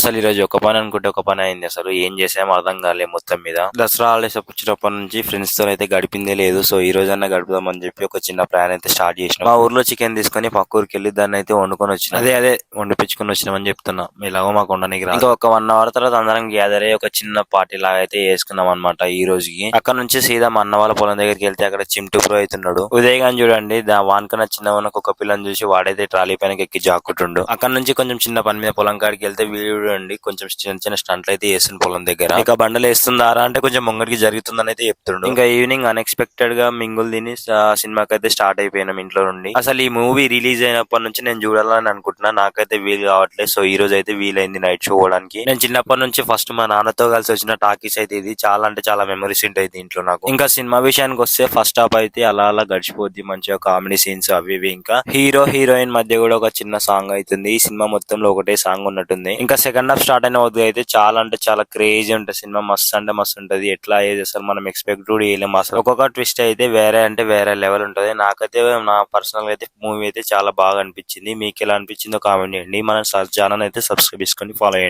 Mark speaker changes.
Speaker 1: అసలు ఈ రోజు ఒక పని అనుకుంటే ఒక పని అయింది. అసలు ఏం చేసామో అర్థం కాలే మొత్తం మీద. దసరా హాలిడేస్ వచ్చినప్పటి నుంచి ఫ్రెండ్స్ తో అయితే గడిపిందే లేదు. సో ఈ రోజన్నా గడుపుదామని చెప్పి ఒక చిన్న ప్లాన్ అయితే స్టార్ట్ చేసినాం. మా ఊర్లో చికెన్ తీసుకొని పక్క ఊరికి వెళ్ళి దాన్ని అయితే వండుకొని వచ్చిన. అదే వండిపించుకొని వచ్చినామని చెప్తున్నా. ఎలాగో మాకు వండడానికి రాదు. ఇంకా ఒక 1 అవర్ తర్వాత అందరం గ్యాదర్ అయ్యి ఒక చిన్న పార్టీ లాగా అయితే చేసుకున్నాం అనమాట ఈ రోజుకి. అక్కడ నుంచి సీదా మా అన్న వాళ్ళ పొలం దగ్గరికి వెళ్తే అక్కడ చింటూ బ్రో అవుతున్నాడు. ఉదయ్ గాని చూడండి, వానికన్నా చిన్న ఉన్న ఒక పిల్లని చూసి వాడైతే ట్రాలీ పైన ఎక్కి జాక్కుంటుండు. అక్కడ నుంచి కొంచెం చిన్న పని మీద పొలం కాడికి వెళ్తే వీడు అండి కొంచెం చిన్న చిన్న స్టంట్లు అయితే వేస్తుంది పొలం దగ్గర. ఇంకా బండలు వేస్తుందారా అంటే కొంచెం ముంగడికి జరుగుతుందని అయితే చెప్తుండు. ఇంకా ఈవినింగ్ అన్ఎక్స్పెక్టెడ్ గా మింగులు తిని సినిమాకి అయితే స్టార్ట్ అయిపోయినాం ఇంట్లో నుండి. అసలు ఈ మూవీ రిలీజ్ అయినప్పటి నుంచి నేను చూడాలని అనుకుంటున్నా, నాకైతే వీలు కావట్లేదు. సో ఈ రోజు అయితే వీలైంది నైట్ షో పోవడానికి. నేను చిన్నప్పటి నుంచి ఫస్ట్ మా నాన్నతో కలిసి వచ్చిన టాకీస్ అయితే ఇది. చాలా అంటే చాలా మెమరీస్ ఉంటాయి దీంట్లో నాకు. ఇంకా సినిమా విషయానికి వస్తే ఫస్ట్ హాఫ్ అయితే అలా అలా గడిచిపోద్ది, మంచిగా కామెడీ సీన్స్ అవి ఇవి. ఇంకా హీరో హీరోయిన్ మధ్య కూడా ఒక చిన్న సాంగ్ అవుతుంది. ఈ సినిమా మొత్తంలో ఒకటే సాంగ్ ఉన్నట్టుంది. ఇంకా సెకండ్ హాఫ్ స్టార్ట్ అయిన వద్దు అయితే చాలా అంటే చాలా క్రేజీ ఉంటుంది సినిమా. మస్తు అంటే మస్తు ఉంటది. ఎట్లా అయ్యేది అసలు మనం ఎక్స్పెక్ట్ కూడా చేయలేము. అసలు ఒక్కొక్క ట్విస్ట్ అయితే వేరే అంటే వేరే లెవెల్ ఉంటది. నాకైతే నా పర్సనల్ గా అయితే మూవీ అయితే చాలా బాగా అనిపించింది. మీకు ఎలా అనిపించిందో కామెంట్ చేయండి. మన ఛానల్ అయితే సబ్స్క్రైబ్ చేసుకొని ఫాలో చేయండి.